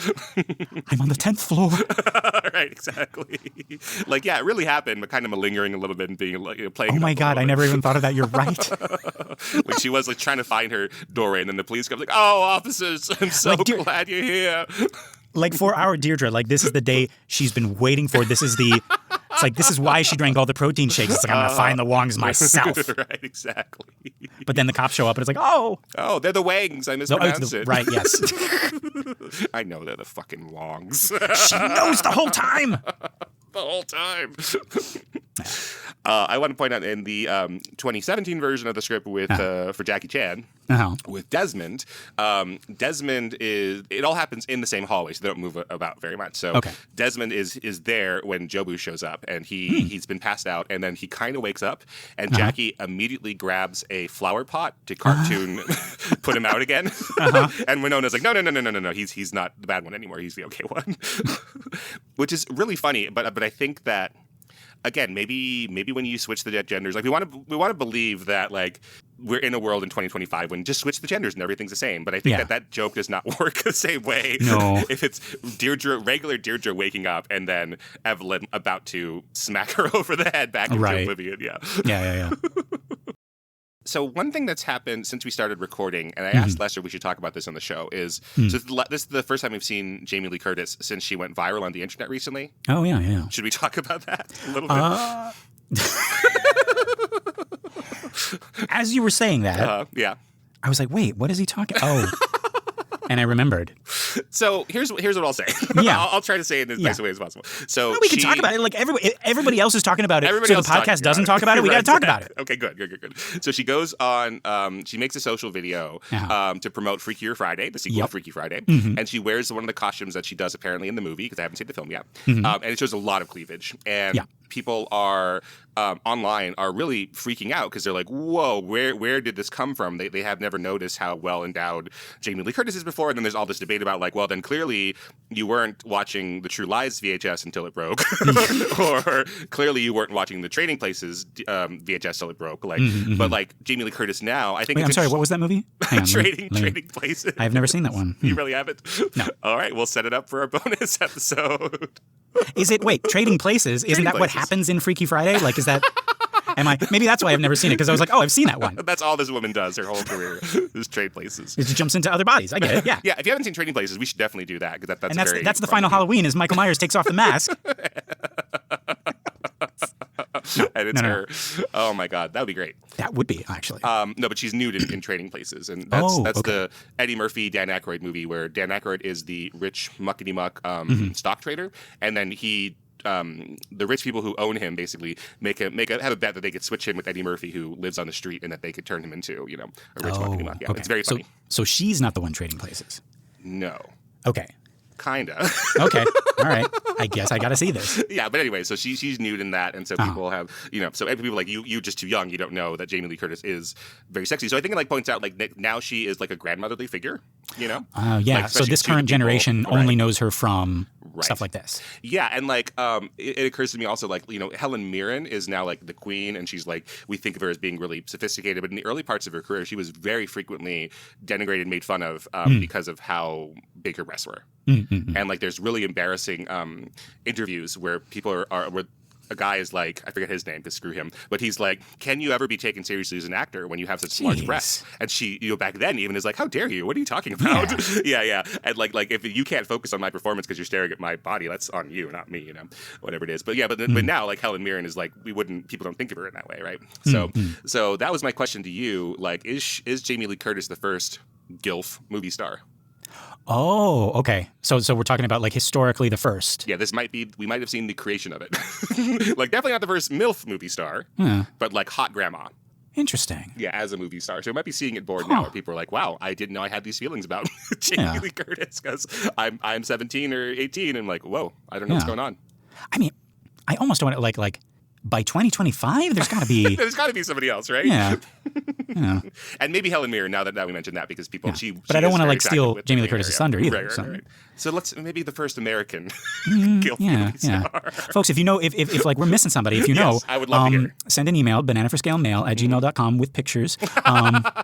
I'm on the 10th floor. Right, exactly. Like, yeah, it really happened, but kind of malingering a little bit and being like, playing. Oh my God, I never even thought of that. You're right. Like she was like trying to find her doorway, and then the police come like, oh, officers, I'm so glad you're here. Like for our Deirdre, like this is the day she's been waiting for. It's like, this is why she drank all the protein shakes. It's like, I'm going to find the Wongs myself. Right, exactly. But then the cops show up and it's like, oh. Oh, they're the Wangs. I mispronounced it. Right, yes. I know they're the fucking Wongs. She knows the whole time. The whole time. I want to point out in the 2017 version of the script with for Jackie Chan, with Desmond, Desmond is, it all happens in the same hallway, so they don't move about very much. So Desmond is there when Jobu shows up, and he's been passed out, and then he kind of wakes up, and Jackie immediately grabs a flower pot to cartoon put him out again. And Winona's like, no, he's not the bad one anymore, he's the okay one. Which is really funny, but I think that, again, maybe when you switch the genders, like we want to believe that like we're in a world in 2025 when just switch the genders and everything's the same. But I think that joke does not work the same way. No. If it's regular Deirdre waking up and then Evelyn about to smack her over the head back into oblivion. Yeah. So one thing that's happened since we started recording, and I asked Lester if we should talk about this on the show, is so this is the first time we've seen Jamie Lee Curtis since she went viral on the internet recently. Oh, yeah. Should we talk about that a little bit? As you were saying that, I was like, wait, what is he talking? Oh. And I remembered. So here's what I'll say. Yeah. I'll try to say it in as nice a way as possible. So we can talk about it. Like everybody else is talking about it. So the podcast doesn't talk about it. We got to talk about it. Okay, good. So she goes on. She makes a social video to promote Freakier Friday, the sequel to Freaky Friday, and she wears one of the costumes that she does apparently in the movie because I haven't seen the film yet, and it shows a lot of cleavage and. People are online are really freaking out because they're like, whoa, where did this come from? They have never noticed how well endowed Jamie Lee Curtis is before. And then there's all this debate about like, well, then clearly you weren't watching the True Lies VHS until it broke. Or clearly you weren't watching the Trading Places VHS till it broke. Like, but like Jamie Lee Curtis now, I think. Wait, I'm sorry, what was that movie? Hang on, Trading Places. I've never seen that one. You really haven't? No. All right, we'll set it up for our bonus episode. Is it, Trading Places? Isn't that what happens in Freaky Friday? Like, is that, maybe that's why I've never seen it, because I was like, oh, I've seen that one. That's all this woman does her whole career, is trade places. It just jumps into other bodies. I get it, yeah. Yeah, if you haven't seen Trading Places, we should definitely do that, because that's the final Halloween, is Michael Myers takes off the mask. And it's her. Oh my God, that would be great. That would be, actually. No, but she's nude in Trading Places, and that's the Eddie Murphy, Dan Aykroyd movie where Dan Aykroyd is the rich muckety-muck stock trader, and then the rich people who own him basically have a bet that they could switch him with Eddie Murphy, who lives on the street, and that they could turn him into a rich muckety-muck. Yeah, it's very funny. So she's not the one trading places. No. Okay. Kinda. Okay. All right. I guess I got to see this. Yeah, but anyway, so she's nude in that, and so people have, so people like you just too young, you don't know that Jamie Lee Curtis is very sexy. So I think it points out now she is like a grandmotherly figure, yeah. So this current generation only knows her from stuff like this. Yeah, and like it occurs to me also, like, you know, Helen Mirren is now like the queen, and she's like, we think of her as being really sophisticated, but in the early parts of her career, she was very frequently denigrated and made fun of because of how big her breasts were. And like, there's really embarrassing interviews where people are where a guy is like, I forget his name because screw him, but he's like, can you ever be taken seriously as an actor when you have such large breasts? And she, you know, back then even is like, how dare you? What are you talking about? Yeah. And like if you can't focus on my performance because you're staring at my body, that's on you, not me, you know, whatever it is. But yeah, but now like Helen Mirren is like, people don't think of her in that way, right? So that was my question to you. Like, is Jamie Lee Curtis the first GILF movie star? Oh, okay. So we're talking about like historically the first. Yeah, we might have seen the creation of it. Like, definitely not the first MILF movie star, but like hot grandma. Interesting. Yeah, as a movie star. So we might be seeing it board now where people are like, wow, I didn't know I had these feelings about Jamie Lee Curtis because I'm 17 or 18 and like, whoa, I don't know what's going on. I mean, I almost don't want to like by 2025, there's got to be... There's got to be somebody else, right? Yeah. And maybe Helen Mirren, now that we mentioned that, because people... But I don't want to like steal Jamie Lee Curtis's thunder either. Right. So let's maybe the first American GILF movie star. Folks, if you know, if like we're missing somebody, if you know, I would love to hear. Send an email, bananaforscalemail@gmail.com with pictures.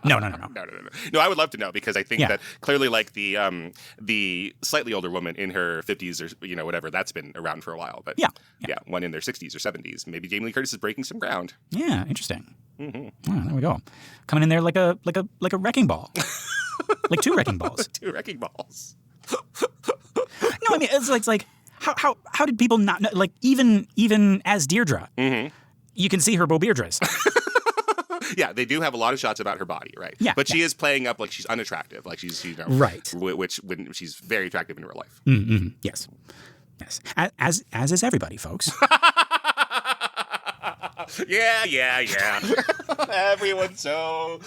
No. No, I would love to know, because I think that clearly like the slightly older woman in her 50s or, you know, whatever, that's been around for a while. But yeah, one in their 60s or 70s. Maybe Jamie Lee Curtis is breaking some ground. Yeah, interesting. Oh, there we go. Coming in there like a wrecking ball. Like two wrecking balls. Two wrecking balls. No, I mean, it's like how did people not know? Like, even as Deirdre, you can see her Beaubeirdres. Yeah, they do have a lot of shots about her body, right? Yeah, but she is playing up like she's unattractive, like she's, you know, right. Which when she's very attractive in real life. Yes. As is everybody, folks. Yeah. Everyone's so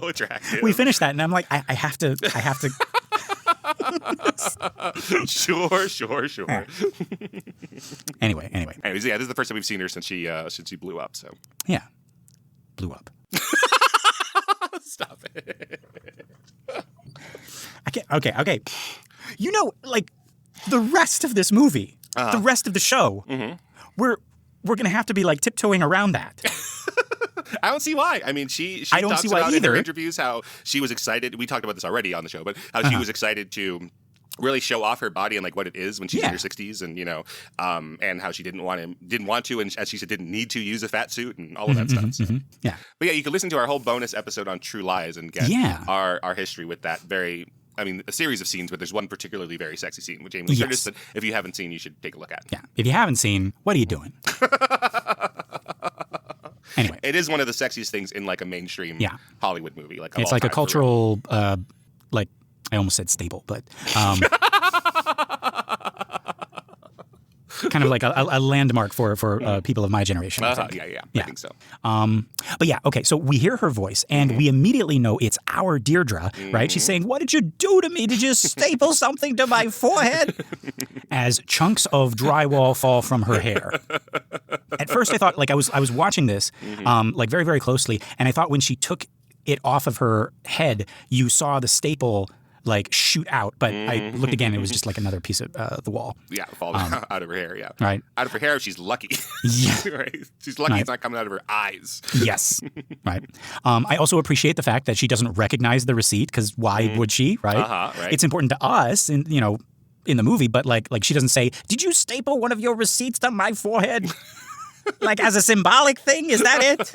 attractive. We finished that, and I'm like, I have to. Sure. Anyway. Anyways, yeah, this is the first time we've seen her since she blew up. So yeah, blew up. Stop it. Okay. You know, like the rest of this movie, the rest of the show, we're gonna have to be like tiptoeing around that. I don't see why. I mean, she I don't talks see why about either. In her interviews how she was excited. We talked about this already on the show, but how she was excited to really show off her body and like what it is when she's in her 60s, and, you know, and how she didn't want to, and as she said, didn't need to use a fat suit and all of that stuff. So. Yeah. But yeah, you can listen to our whole bonus episode on True Lies and get our history with that a series of scenes, but there's one particularly very sexy scene with Jamie Lee Curtis that if you haven't seen, you should take a look at. Yeah. If you haven't seen, what are you doing? Anyway. It is one of the sexiest things in like a mainstream Hollywood movie. Like, it's like a cultural, like, I almost said staple, but kind of like a landmark for people of my generation. I think. Yeah, I think so. But yeah, okay, so we hear her voice, and we immediately know it's our Deirdre, right? She's saying, "What did you do to me? Did you staple something to my forehead?" As chunks of drywall fall from her hair. At first, I thought, like, I was watching this, like, very, very closely, and I thought when she took it off of her head, you saw the staple like shoot out, but I looked again, it was just like another piece of the wall. Yeah, falling out of her hair, yeah. Right. Out of her hair, she's lucky. Yeah. Right? She's lucky it's not coming out of her eyes. Yes. Right. I also appreciate the fact that she doesn't recognize the receipt, because why would she, right? Right? It's important to us, and you know, in the movie, but like she doesn't say, "Did you staple one of your receipts to my forehead?" Like, as a symbolic thing, is that it?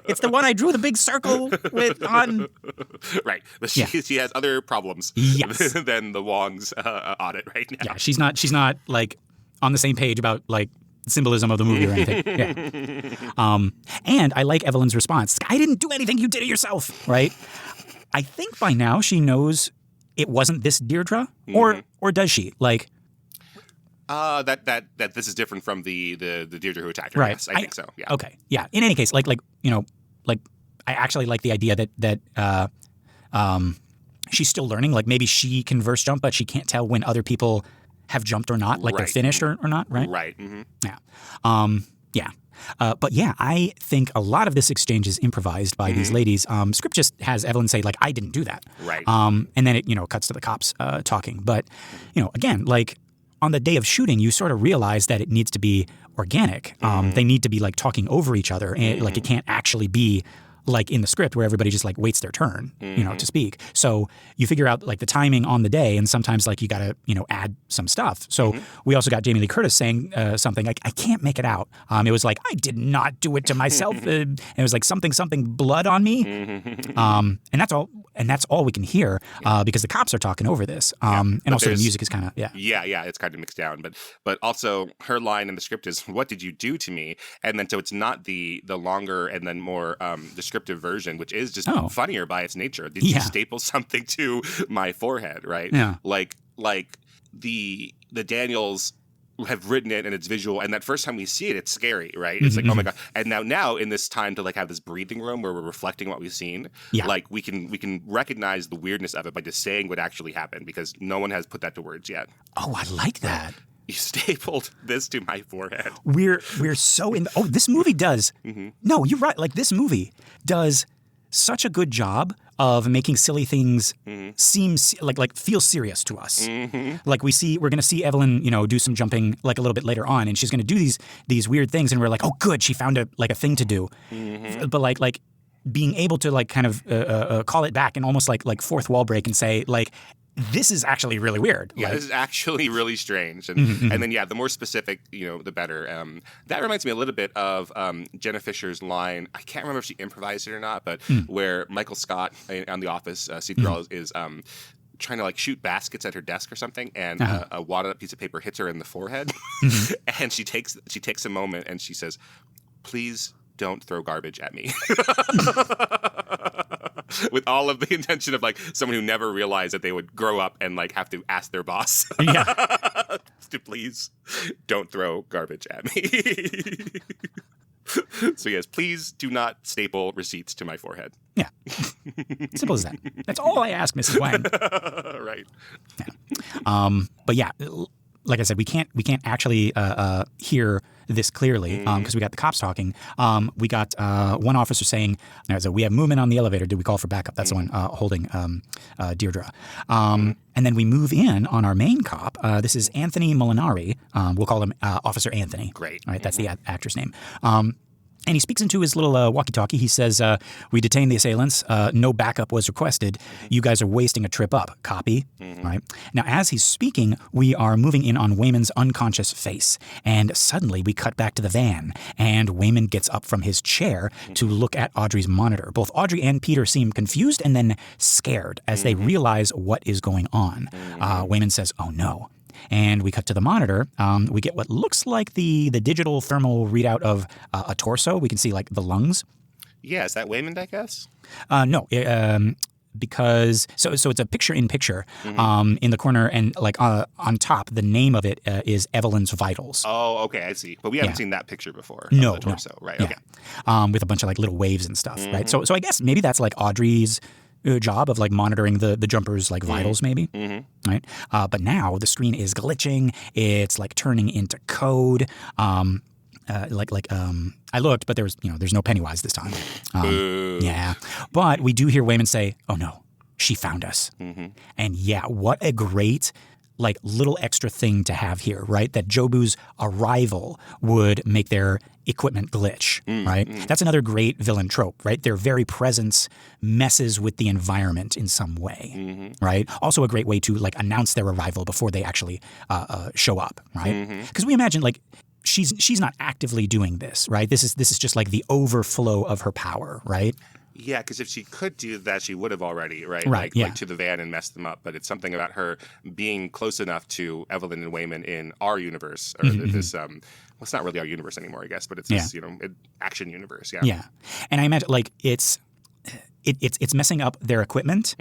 It's the one I drew the big circle with on. Right, but she has other problems than the Wong's audit right now. Yeah, she's not like on the same page about like symbolism of the movie or anything. Yeah. And I like Evelyn's response. I didn't do anything. You did it yourself, right? I think by now she knows it wasn't this Deirdre, or does she? Like. That this is different from the Deirdre who attacked her. Right. Yes, I think so. Yeah. Okay. Yeah. In any case, like you know, like I actually like the idea that she's still learning. Like maybe she can verse jump, but she can't tell when other people have jumped or not. Like they're finished or not. Right. Right. Mm-hmm. Yeah. Yeah. But yeah, I think a lot of this exchange is improvised by these ladies. Script just has Evelyn say like, "I didn't do that." Right. And then it, you know, cuts to the cops talking. But you know, again, like. on the day of shooting, you sort of realize that it needs to be organic. They need to be like talking over each other, and like it can't actually be like in the script where everybody just like waits their turn, to speak. So you figure out like the timing on the day, and sometimes like you got to, add some stuff. So we also got Jamie Lee Curtis saying something like, I can't make it out. It was like, I did not do it to myself. And it was like something blood on me. And that's all we can hear because the cops are talking over this. And also the music is kind of, Yeah, it's kind of mixed down. But also her line in the script is, what did you do to me? And then so it's not the longer and then more descriptive version, which is just funnier by its nature. Did you staple something to my forehead, right? Yeah. Like the Daniels have written it and it's visual, and that first time we see it, it's scary, right? It's like, oh my god. And now in this time to like have this breathing room where we're reflecting what we've seen, like we can recognize the weirdness of it by just saying what actually happened, because no one has put that to words yet. Oh, I like that. You stapled this to my forehead. We're so in. This movie does. No, you're right. Like this movie does such a good job of making silly things seem like feel serious to us. Like we're gonna see Evelyn, do some jumping like a little bit later on, and she's gonna do these weird things, and we're like, oh, good, she found a thing to do. But like being able to like kind of call it back and almost like fourth wall break and say like, this is actually really weird. Yeah, this is actually really strange. And and then, the more specific, the better. That reminds me a little bit of Jenna Fisher's line. I can't remember if she improvised it or not, but where Michael Scott on The Office, Steve Carell, is trying to like shoot baskets at her desk or something, and a wadded up piece of paper hits her in the forehead. And she takes a moment and she says, please don't throw garbage at me. With all of the intention of like someone who never realized that they would grow up and like have to ask their boss to please don't throw garbage at me. So yes, please do not staple receipts to my forehead. Yeah. Simple as that. That's all I ask, Mrs. Wang. Right. Yeah. But yeah, like I said, we can't actually hear this clearly because we got the cops talking. We got one officer saying, so we have movement on the elevator. Did we call for backup? That's the one holding Deirdre. And then we move in on our main cop. This is Anthony Molinari. We'll call him Officer Anthony. Great. All right, that's the actor's name. And he speaks into his little walkie-talkie. He says, we detained the assailants. No backup was requested. You guys are wasting a trip up. Copy. Right. Now, as he's speaking, we are moving in on Wayman's unconscious face. And suddenly we cut back to the van. And Wayman gets up from his chair to look at Audrey's monitor. Both Audrey and Peter seem confused and then scared as they realize what is going on. Wayman says, oh no. And we cut to the monitor. We get what looks like the digital thermal readout of a torso. We can see like the lungs. Yeah, is that Waymond, I guess? No, because so it's a picture in picture in the corner, and like on top, the name of it is Evelyn's vitals. Oh, okay, I see. But we haven't seen that picture before. No, of the torso, right? Yeah. Okay. With a bunch of like little waves and stuff, right? So I guess maybe that's like Audrey's job of like monitoring the jumper's like vitals maybe, right? But now the screen is glitching. It's like turning into code. I looked, but there's no Pennywise this time. Yeah, but we do hear Wayman say, "Oh no, she found us." And yeah, what a great like little extra thing to have here, right? That Jobu's arrival would make their equipment glitch, right? That's another great villain trope, right? Their very presence messes with the environment in some way, right? Also a great way to like announce their arrival before they actually show up, right? Because we imagine like she's not actively doing this, right? This is just like the overflow of her power, right? Yeah, because if she could do that, she would have already, right? Right, like to the van and messed them up. But it's something about her being close enough to Evelyn and Wayman in our universe, or this. Well, it's not really our universe anymore, I guess, but it's this, action universe. Yeah. Yeah, and I imagine like it's messing up their equipment.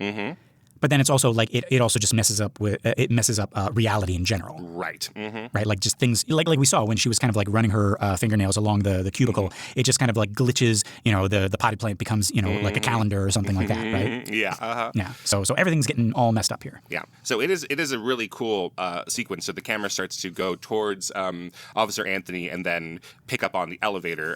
But then it's also like it also just messes up reality in general. Right. Right. Like just things like we saw when she was kind of like running her fingernails along the cubicle. It just kind of like glitches. The potted plant becomes like a calendar or something like that. Right. Yeah. Yeah. So everything's getting all messed up here. Yeah. So it is a really cool sequence. So the camera starts to go towards Officer Anthony and then pick up on the elevator.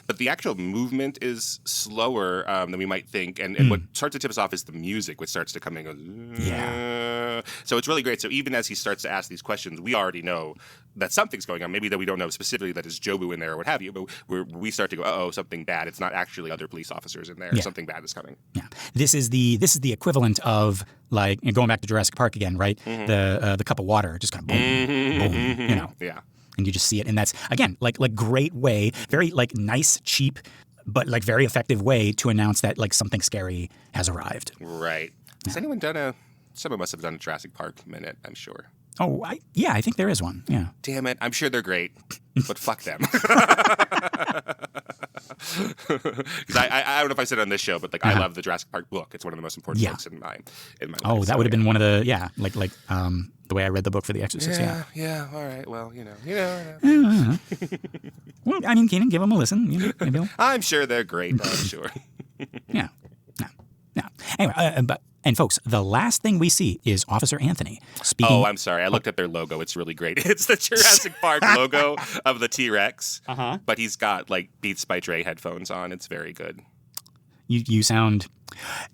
But the actual movement is slower than we might think. And what starts to tip us off is the music, which starts to coming. Yeah. So it's really great. So even as he starts to ask these questions, we already know that something's going on. Maybe that we don't know specifically that it's Jobu in there or what have you, but we start to go, uh-oh, something bad. It's not actually other police officers in there. Yeah. Something bad is coming. Yeah. This is the equivalent of, like, going back to Jurassic Park again, right? The cup of water just kind of boom, boom, you know. Yeah. And you just see it, and that's, again, like great way, very, like, nice, cheap, but, like, very effective way to announce that, like, something scary has arrived. Right. Has anyone someone must have done a Jurassic Park minute, I'm sure. Oh, I think there is one. Yeah. Damn it. I'm sure they're great, but fuck them. Because I don't know if I said it on this show, but like I love the Jurassic Park book. It's one of the most important books in my life. Oh, that would have been one of the the way I read the book for The Exorcist. Yeah. All right. Well, you know. Well, I mean, Keenan, give them a listen. Maybe I'm sure they're great. I'm sure. Yeah. Anyway, and folks, the last thing we see is Officer Anthony speaking. Oh, I'm sorry. I looked at their logo. It's really great. It's the Jurassic Park logo of the T-Rex. But he's got like Beats by Dre headphones on. It's very good. You sound.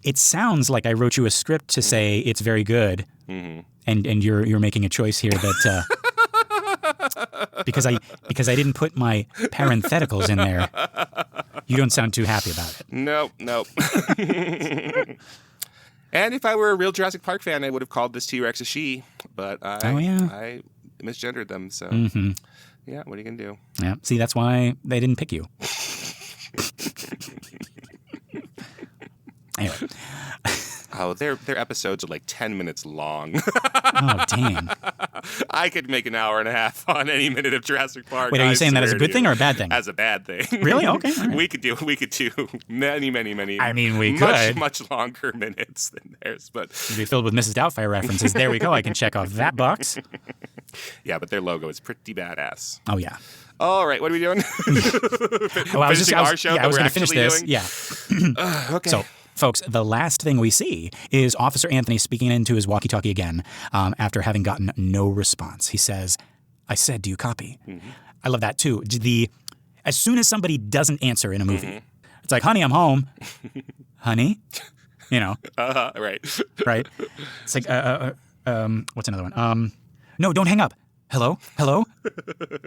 It sounds like I wrote you a script to say it's very good, and you're making a choice here that because I didn't put my parentheticals in there. You don't sound too happy about it. Nope. And if I were a real Jurassic Park fan, I would have called this T-Rex a she. But I misgendered them. So, yeah, what are you going to do? Yeah, see, that's why they didn't pick you. Anyway. Oh, their episodes are like 10 minutes long. Oh, damn. I could make an hour and a half on any minute of Jurassic Park. Wait, are you saying that as a good thing or a bad thing? As a bad thing. Really? Okay. Right. We could do many. I mean, we could. Much longer minutes than theirs, but it'd be filled with Mrs. Doubtfire references. There we go. I can check off that box. Yeah, but their logo is pretty badass. Oh yeah. All right, what are we doing? Our show. Yeah, we're going to finish this. Doing? Yeah. Okay. So, folks, the last thing we see is Officer Anthony speaking into his walkie-talkie again after having gotten no response. He says, "I said, do you copy?" I love that too. As soon as somebody doesn't answer in a movie, it's like, "Honey, I'm home." Honey, you know. Right. Right. It's like, what's another one? No, don't hang up. Hello.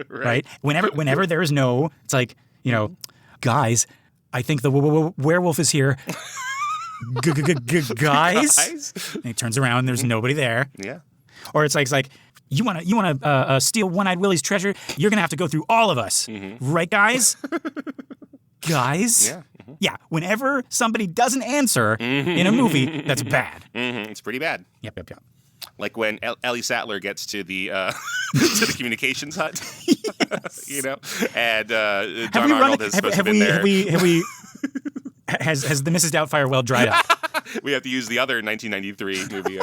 Right. Whenever there is no, it's like, you know, guys, I think the werewolf is here. Guys? And he turns around, there's nobody there. Yeah. Or it's like you want to steal One-Eyed Willie's treasure? You're going to have to go through all of us. Right, guys? Guys? Yeah. Yeah, whenever somebody doesn't answer in a movie, that's bad. It's pretty bad. Yep. Like when Ellie Sattler gets to the to the communications hut, yes. You know, and John Arnold is supposed to be there. Has the Mrs. Doubtfire well dried up? We have to use the other 1993 movie.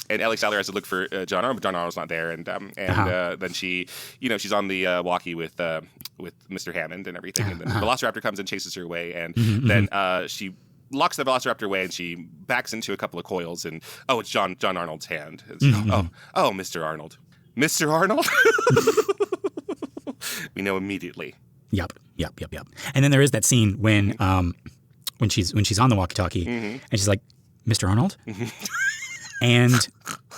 And Ellie Sattler has to look for John Arnold, but John Arnold's not there. And then she, you know, she's on the walkie with Mr. Hammond and everything. And then the Velociraptor comes and chases her away. And then she locks the Velociraptor away, and she backs into a couple of coils. And it's John Arnold's hand. Oh, Mr. Arnold. Mr. Arnold? We know immediately. Yep. And then there is that scene when she's on the walkie-talkie, and she's like, "Mr. Arnold?" And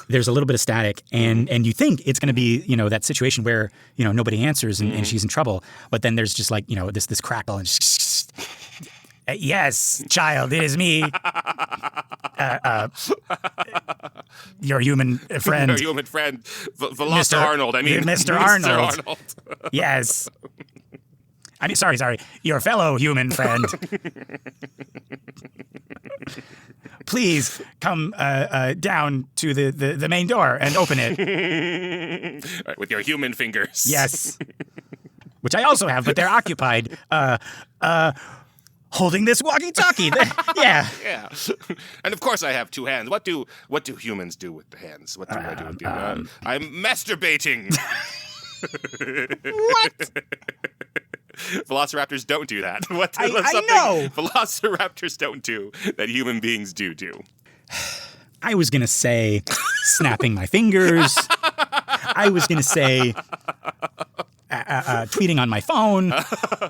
there's a little bit of static, and you think it's going to be, you know, that situation where, you know, nobody answers and she's in trouble, but then there's just like, you know, this crackle and just, "Yes, child, it is me. Your human friend. Your human friend, Mr. Arnold. I mean, Mr. Arnold. Yes. I mean, sorry. Your fellow human friend. Please come down to the main door and open it." Right, with your human fingers. Yes. Which I also have, but they're occupied holding this walkie-talkie. Yeah. Yeah. And of course I have two hands. What do humans do with the hands? What do I do with the I'm masturbating. What? Velociraptors don't do that. I know. Velociraptors don't do that human beings do. I was going to say snapping my fingers. I was going to say tweeting on my phone.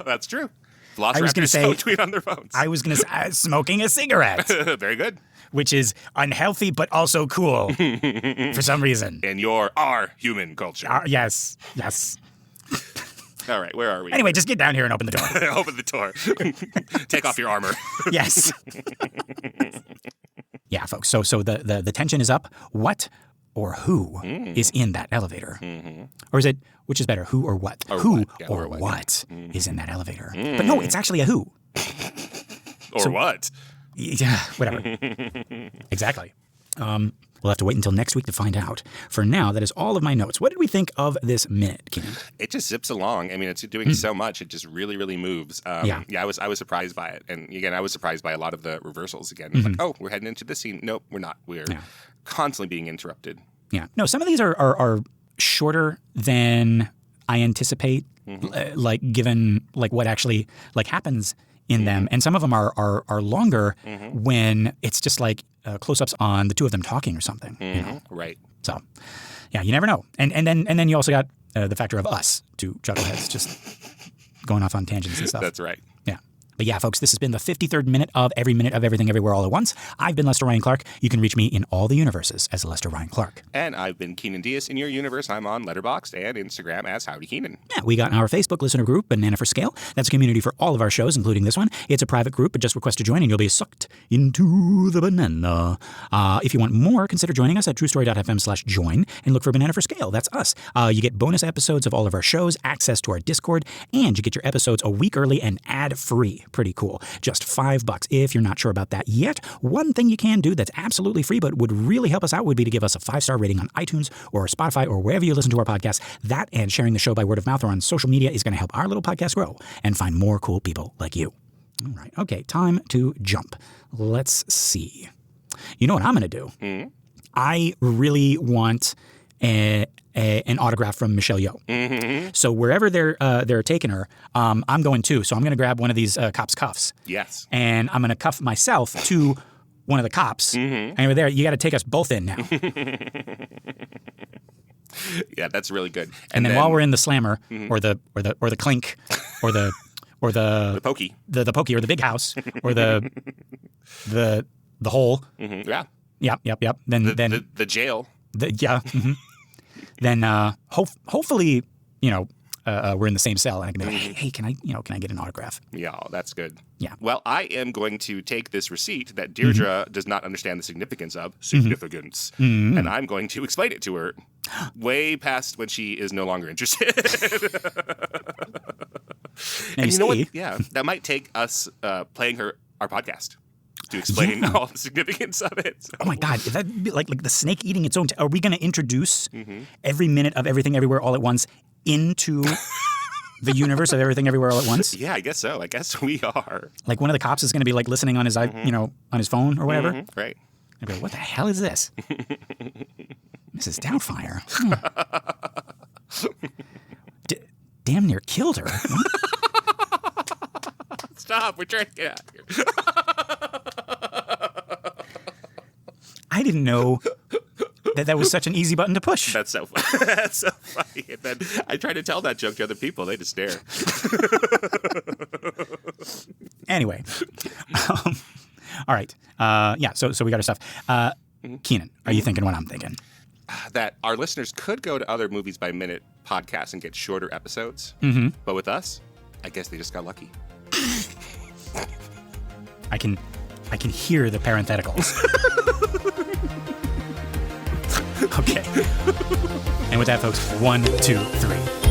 That's true. Velociraptors don't tweet on their phones. I was going to say smoking a cigarette. Very good. Which is unhealthy but also cool for some reason. In our human culture. Yes. All right, where are we? Anyway, just get down here and open the door. Open the door. Take off your armor. Yes. Yeah, folks. So the tension is up. What or who is in that elevator? Mm-hmm. Or is it, which is better, who or what? Or who what. Yeah, or what what is in that elevator? But no, it's actually a who. Or what? Yeah, whatever. Exactly. We'll have to wait until next week to find out. For now, that is all of my notes. What did we think of this minute, Keenan? It just zips along. I mean, it's doing so much. It just really, really moves. Yeah, I was surprised by it. And again, I was surprised by a lot of the reversals again. Like, oh, we're heading into this scene. Nope, we're not. We're constantly being interrupted. Yeah. No, some of these are shorter than I anticipate, like given like what actually like happens in them, and some of them are longer when it's just like close-ups on the two of them talking or something. You know? Right. So, yeah, you never know. And then you also got the factor of us, two chuckleheads, just going off on tangents and stuff. That's right. Yeah. But yeah, folks, this has been the 53rd minute of Everything Everywhere All at Once. I've been Lester Ryan Clark. You can reach me in all the universes as Lester Ryan Clark. And I've been Keenan Diaz. In your universe, I'm on Letterboxd and Instagram as Howdy Keenan. Yeah, we got our Facebook listener group, Banana for Scale. That's a community for all of our shows, including this one. It's a private group, but just request to join and you'll be sucked into the banana. If you want more, consider joining us at truestory.fm/join and look for Banana for Scale. That's us. You get bonus episodes of all of our shows, access to our Discord, and you get your episodes a week early and ad-free. Pretty cool. Just $5 if you're not sure about that yet. One thing you can do that's absolutely free but would really help us out would be to give us a 5-star rating on iTunes or Spotify or wherever you listen to our podcast. That and sharing the show by word of mouth or on social media is going to help our little podcast grow and find more cool people like you. All right. Okay. Time to jump. Let's see. You know what I'm going to do? I really want an autograph from Michelle Yeoh. So wherever they're taking her, I'm going too. So I'm going to grab one of these cops' cuffs. Yes. And I'm going to cuff myself to one of the cops. And we're there. You got to take us both in now. Yeah, that's really good. And then while we're in the slammer or the clink or the pokey, the pokey or the big house or the hole. Yeah. Yep. Then the jail. Then hopefully, we're in the same cell and I can be like, hey, can I get an autograph? Yeah, that's good. Yeah. Well, I am going to take this receipt that Deirdre does not understand the significance of, and I'm going to explain it to her way past when she is no longer interested. And you know what? Yeah, that might take us playing our podcast to explain all the significance of it. So. Oh my God, is that like the snake eating its own are we going to introduce every minute of Everything Everywhere All at Once into the universe of Everything Everywhere All at Once? Yeah, I guess so. I guess we are. Like one of the cops is going to be like listening on his on his phone or whatever. Right. I'd be like, what the hell is this? Mrs. Doubtfiere. Damn near killed her. Stop, we're trying to get out of here. I didn't know that was such an easy button to push. That's so funny. That's so funny. And then I try to tell that joke to other people. They just stare. Anyway. All right. So we got our stuff. Keenan, are you thinking what I'm thinking? That our listeners could go to other Movies by Minute podcasts and get shorter episodes. But with us, I guess they just got lucky. I can hear the parentheticals. Okay. And with that, folks, 1, 2, 3.